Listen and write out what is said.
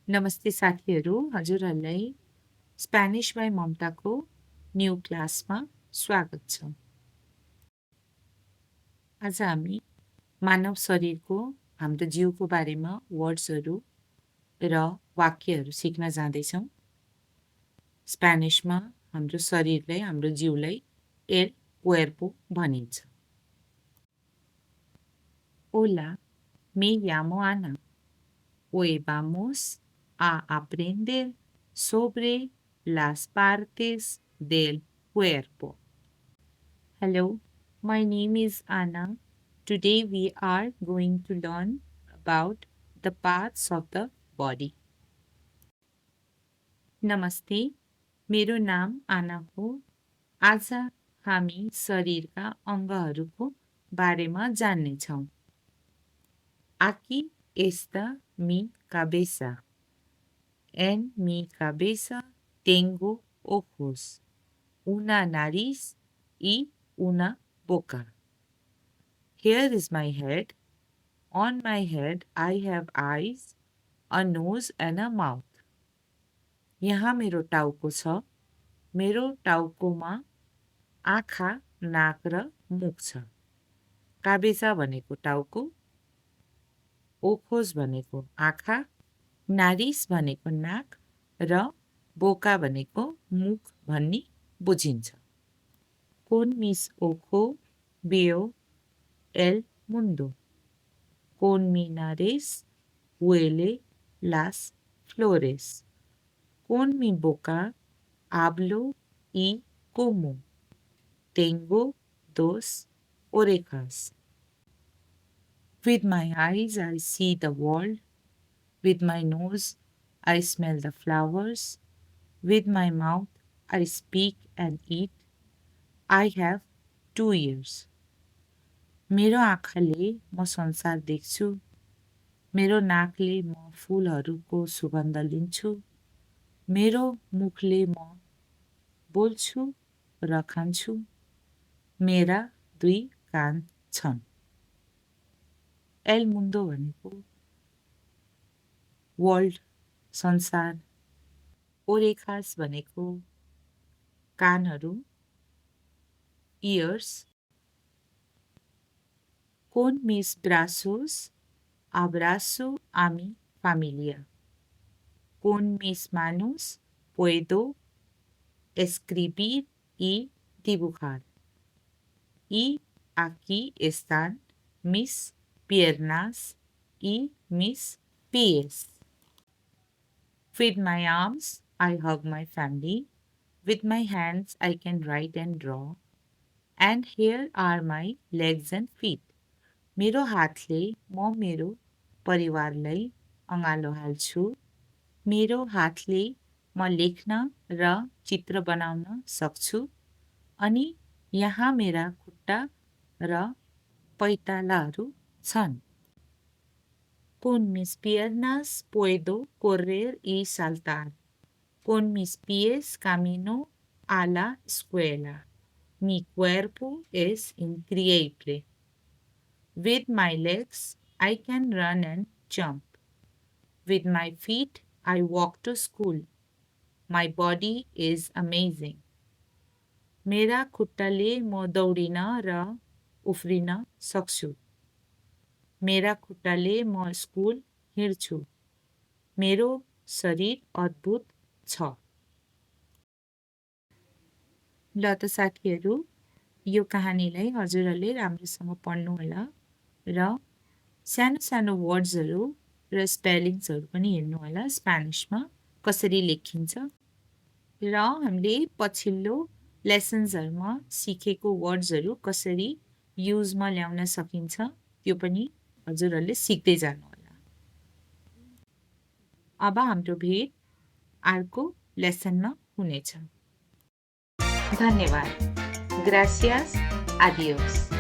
नमस्ते साथीहरू, हजुरहरूलाई स्पेनिश बाई ममताको न्यू क्लासमा स्वागत छ। आज हामी मानव शरीरको हाम्रो जिउको बारेमा वर्ड्सहरू र वाक्यहरू सिक्न जाँदैछौँ। स्पेनिशमा हाम्रो शरीरलाई, हाम्रो जिउलाई एल cuerpo भनिन्छ। Hola, me llamo Ana. Hoy vamos a aprender sobre las partes del cuerpo. Hello, my name is Anna. Today we are going to learn about the parts of the body. नमस्ते, मेरो नाम आना हो। आज हामी शरीरका अङ्गहरूको बारेमा जान्नेछौँ। Aquí está mi cabeza. En mi cabeza tengo ojos, una nariz y una boca. Here is my head. On my head I have eyes, a nose and a mouth. यहाँ मेरो टाउको छ। मेरो टाउकोमा आँखा, नाक र मुख छ। काबेसा भनेको टाउको, ओखोस भनेको आँखा, नारिस भनेको नाक र बोका भनेको मुख भन्ने बुझिन्छ। Con mis ojos veo el mundo. Con mi nariz huele las flores. Con mi boca hablo y como. Tengo dos orejas. With my eyes I see the world. With my nose I smell the flowers. With my mouth I speak and eat. I have 2 ears. मेरो आँखाले म संसार देख्छु। मेरो नाकले म फुलहरूको सुगन्ध लिन्छु। मेरो मुखले म बोल्छु र खान्छु। मेरा 2 कान छन्। एल मुन्डो भनेको वर्ल्ड, संसार। ओरेखास भनेको कानहरू, years. Con mis brazos abrazo a mi familia. Con mis manos puedo escribir y dibujar. Y aquí están mis piernas y mis pies. With my arms I hug my family. With my hands I can write and draw. And here are my legs and feet. मेरो हातले म मेरो परिवारलाई अँगालो हाल्छु। मेरो हातले म लेख्न र चित्र बनाउन सक्छु। अनि यहाँ मेरा खुट्टा र पैतालाहरू छन्। Con mis piernas puedo correr y saltar. Con mis pies camino a la escuela. Mi cuerpo es increíble. With my legs, I can run and jump. With my feet, I walk to school. My body is amazing. मेरा खुट्टाले म दौडिन र उफ्रिन सक्छु। मेरा खुट्टाले म school हिँड्छु। मेरो शरीर अद्भुत छ। ल त साथीहरू, यो कहानीलाई हजुरहरूले राम्रोसँग पढ्नुहोला र सानो सानो वर्ड्सहरू र स्पेलिङ्सहरू पनि हेर्नुहोला स्पेनिसमा कसरी लेखिन्छ र हामीले पछिल्लो लेसन्सहरूमा सिकेको वर्ड्सहरू कसरी युजमा ल्याउन सकिन्छ त्यो पनि हजुरहरूले सिक्दै जानुहोला। अब हाम्रो भेट अर्को लेसनमा हुनेछ। धन्यवाद। Gracias. Adiós.